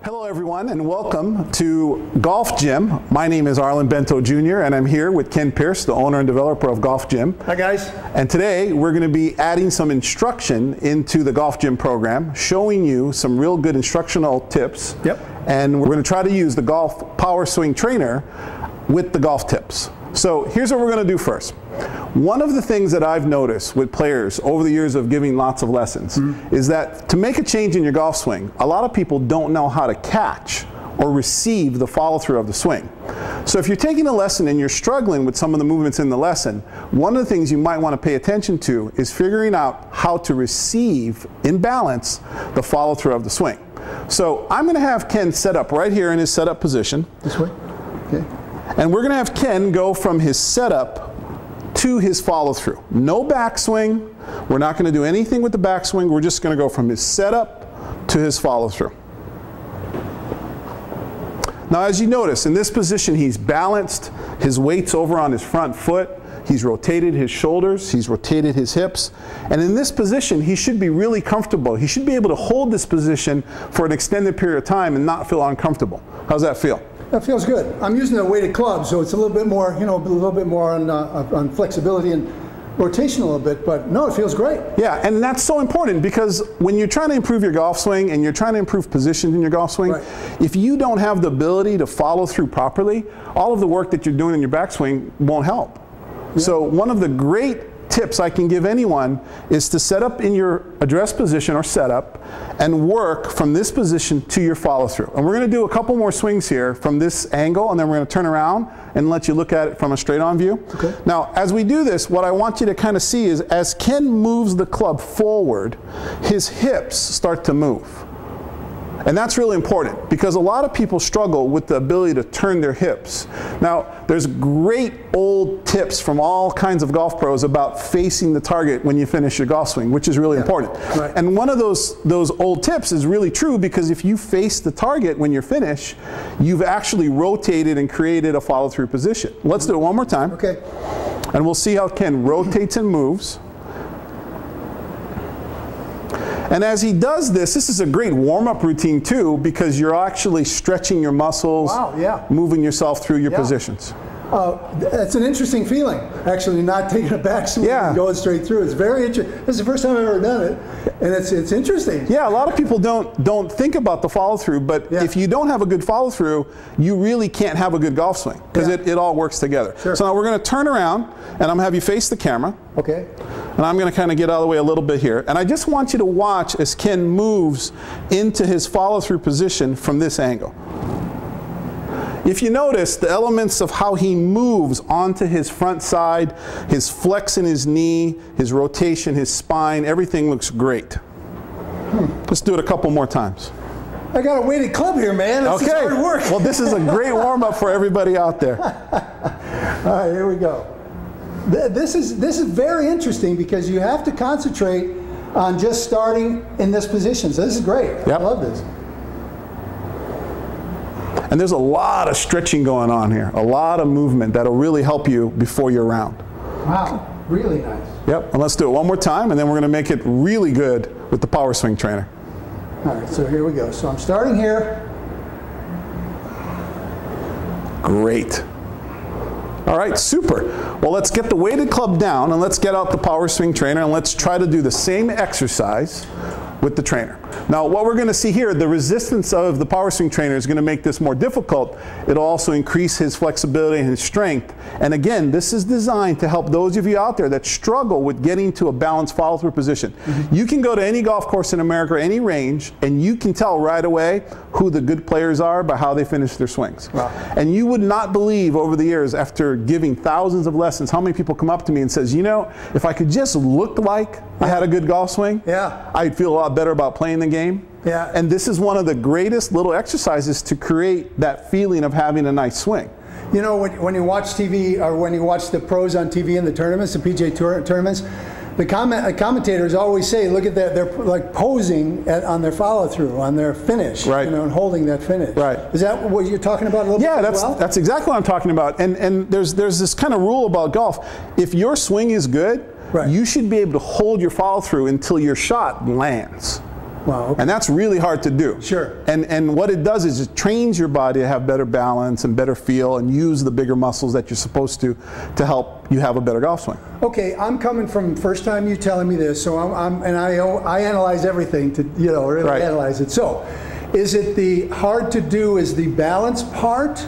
Hello everyone and welcome to Golf Gym. My name is Arlen Bento Jr. and I'm here with Ken Pierce, the owner and developer of Golf Gym. Hi guys. And today we're going to be adding some instruction into the Golf Gym program, showing you some real good instructional tips. Yep. And we're going to try to use the Golf PowerSwing Trainer with the golf tips. So here's what we're going to do first. One of the things that I've noticed with players over the years of giving lots of lessons is that to make a change in your golf swing, a lot of people don't know how to catch or receive the follow-through of the swing. So if you're taking a lesson and you're struggling with some of the movements in the lesson, one of the things you might want to pay attention to is figuring out how to receive, in balance, the follow-through of the swing. So I'm going to have Ken set up right here in his setup position. This way? Okay. And we're going to have Ken go from his setup to his follow-through. No backswing. We're not going to do anything with the backswing. We're just going to go from his setup to his follow-through. Now, as you notice, in this position, he's balanced. His weight's over on his front foot. He's rotated his shoulders. He's rotated his hips. And in this position, he should be really comfortable. He should be able to hold this position for an extended period of time and not feel uncomfortable. How's that feel? That feels good. I'm using a weighted club, so it's a little bit more, you know, a little bit more on flexibility and rotation a little bit, but no, it feels great. Yeah, and that's so important because when you're trying to improve your golf swing and you're trying to improve positions in your golf swing, if you don't have the ability to follow through properly, all of the work that you're doing in your backswing won't help. Yeah. So one of the great tips I can give anyone is to set up in your address position or setup and work from this position to your follow through. And we're going to do a couple more swings here from this angle, and then we're going to turn around and let you look at it from a straight on view. Okay. Now, as we do this, what I want you to kind of see is as Ken moves the club forward, his hips start to move. And that's really important because a lot of people struggle with the ability to turn their hips. Now, there's great old tips from all kinds of golf pros about facing the target when you finish your golf swing, which is really important. Right. And one of those old tips is really true because if you face the target when you're finished, you've actually rotated and created a follow-through position. Let's do it one more time. Okay. And we'll see how Ken rotates and moves. And as he does this, this is a great warm-up routine too because you're actually stretching your muscles, moving yourself through your positions. It's an interesting feeling, actually, not taking a backswing and going straight through. It's very interesting. This is the first time I've ever done it, and it's interesting. Yeah, a lot of people don't think about the follow-through, but if you don't have a good follow-through, you really can't have a good golf swing because it all works together. Sure. So now we're going to turn around, and I'm going to have you face the camera. Okay. And I'm going to kind of get out of the way a little bit here. And I just want you to watch as Ken moves into his follow-through position from this angle. If you notice the elements of how he moves onto his front side, his flex in his knee, his rotation, his spine, everything looks great. Let's do it a couple more times. I got a weighted club here, man. This is hard work. Well, this is a great warm-up for everybody out there. All right, here we go. This is very interesting because you have to concentrate on just starting in this position. So this is great. I love this. And there's a lot of stretching going on here, a lot of movement that'll really help you before your round. Wow, really nice. Yep, and let's do it one more time, and then we're going to make it really good with the PowerSwing Trainer. All right, so here we go. So I'm starting here. Great. All right, super. Well, let's get the weighted club down, and let's get out the PowerSwing Trainer, and let's try to do the same exercise with the trainer. Now, what we're going to see here, the resistance of the PowerSwing Trainer is going to make this more difficult. It'll also increase his flexibility and his strength. And again, this is designed to help those of you out there that struggle with getting to a balanced follow-through position. You can go to any golf course in America or any range, and you can tell right away who the good players are by how they finish their swings. Wow. And you would not believe over the years, after giving thousands of lessons, how many people come up to me and says, you know, if I could just look like I had a good golf swing, I'd feel a lot better about playing the game. Yeah. And this is one of the greatest little exercises to create that feeling of having a nice swing. You know, when you watch TV, or when you watch the pros on TV in the tournaments, the PGA Tour tournaments, the commentators always say, look at that, they're like posing on their follow-through, on their finish, you know, and holding that finish. Right. Is that what you're talking about a little bit as well? That's exactly what I'm talking about. And there's this kind of rule about golf. If your swing is good, you should be able to hold your follow-through until your shot lands. Wow, okay. And that's really hard to do. Sure. And what it does is it trains your body to have better balance and better feel and use the bigger muscles that you're supposed to help you have a better golf swing. Okay, I'm coming from first time you telling me this, so I analyze everything to, you know, really analyze it. So, is it the hard to do is the balance part?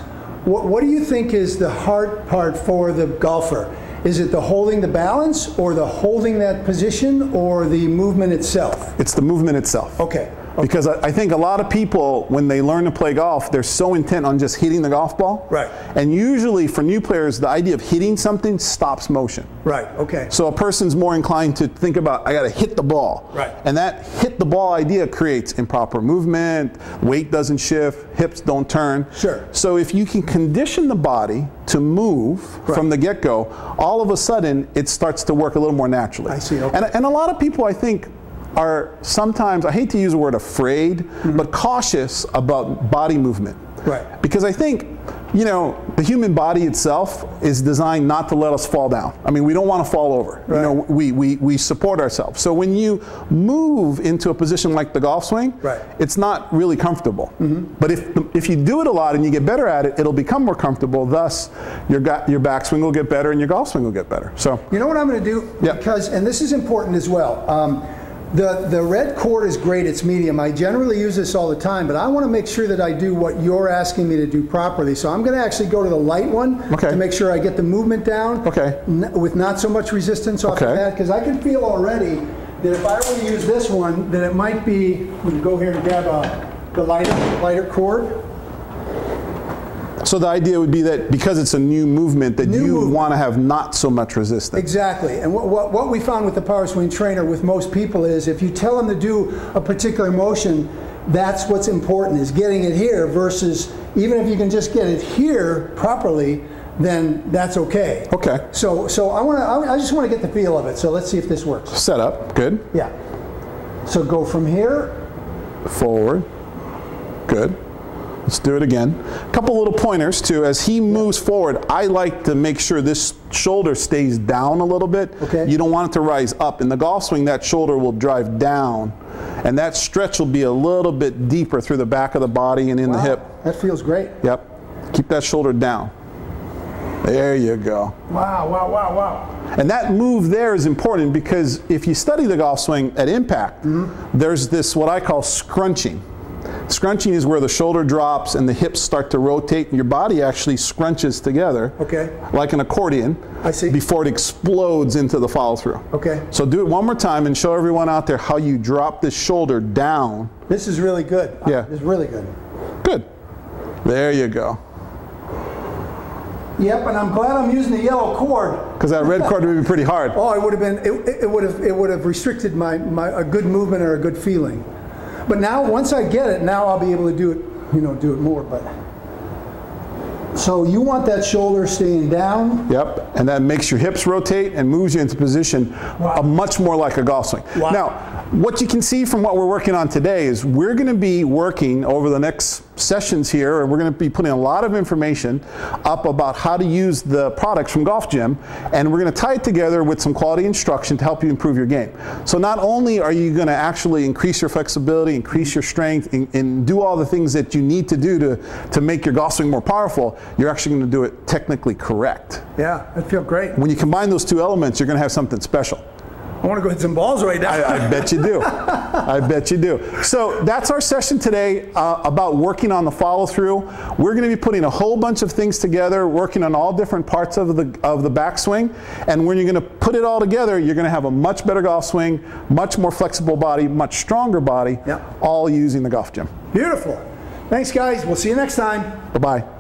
What do you think is the hard part for the golfer? Is it the holding the balance, or the holding that position, or the movement itself? It's the movement itself. Okay. Because I think a lot of people, when they learn to play golf, they're so intent on just hitting the golf ball. Right. And usually for new players, the idea of hitting something stops motion. Right, okay. So a person's more inclined to think about, I got to hit the ball. Right. And that hit the ball idea creates improper movement, weight doesn't shift, hips don't turn. Sure. So if you can condition the body to move from the get-go, all of a sudden it starts to work a little more naturally. I see, okay. And a lot of people, I think, are sometimes, I hate to use the word afraid, but cautious about body movement. Right. Because I think, you know, the human body itself is designed not to let us fall down. I mean, we don't want to fall over. Right. You know, we support ourselves. So when you move into a position like the golf swing, it's not really comfortable. But if you do it a lot and you get better at it, it'll become more comfortable. Thus, your backswing will get better and your golf swing will get better. So you know what I'm going to do? Because, and this is important as well. The red cord is great, it's medium. I generally use this all the time, but I want to make sure that I do what you're asking me to do properly. So I'm going to actually go to the light one to make sure I get the movement down with not so much resistance off of that, because I can feel already that if I were to use this one, that it might be, we can go here and grab the lighter cord. So the idea would be that because it's a new movement, that you want to have not so much resistance. Exactly. And what we found with the PowerSwing Trainer with most people is if you tell them to do a particular motion, that's what's important, is getting it here versus even if you can just get it here properly, then that's okay. Okay. So I just want to get the feel of it. So let's see if this works. Set up. Good. Yeah. So go from here. Forward. Good. Let's do it again. A couple little pointers too. As he moves forward, I like to make sure this shoulder stays down a little bit. Okay. You don't want it to rise up. In the golf swing, that shoulder will drive down, and that stretch will be a little bit deeper through the back of the body and in the hip. That feels great. Yep. Keep that shoulder down. There you go. Wow, wow, wow, wow. And that move there is important because if you study the golf swing at impact, there's this what I call scrunching. Scrunching is where the shoulder drops and the hips start to rotate and your body actually scrunches together like an accordion before it explodes into the follow through. Okay. So do it one more time and show everyone out there how you drop this shoulder down. This is really good. Yeah. This is really good. Good. There you go. Yep, and I'm glad I'm using the yellow cord. Because that red cord would be pretty hard. Oh, it would have been. It would have restricted a good movement or a good feeling. But now, once I get it, now I'll be able to do it. You know, do it more. But so you want that shoulder staying down. Yep, and that makes your hips rotate and moves you into position much more like a golf swing. Wow. Now, what you can see from what we're working on today is we're going to be working over the next sessions here, and we're going to be putting a lot of information up about how to use the products from GolfGym, and we're going to tie it together with some quality instruction to help you improve your game. So not only are you going to actually increase your flexibility, increase your strength, and do all the things that you need to do to make your golf swing more powerful, you're actually going to do it technically correct. Yeah, that feels great. When you combine those two elements, you're going to have something special. I want to go hit some balls right now. I bet you do. I bet you do. So that's our session today about working on the follow through. We're going to be putting a whole bunch of things together, working on all different parts of the backswing. And when you're going to put it all together, you're going to have a much better golf swing, much more flexible body, much stronger body, all using the GolfGym. Beautiful. Thanks, guys. We'll see you next time. Bye-bye.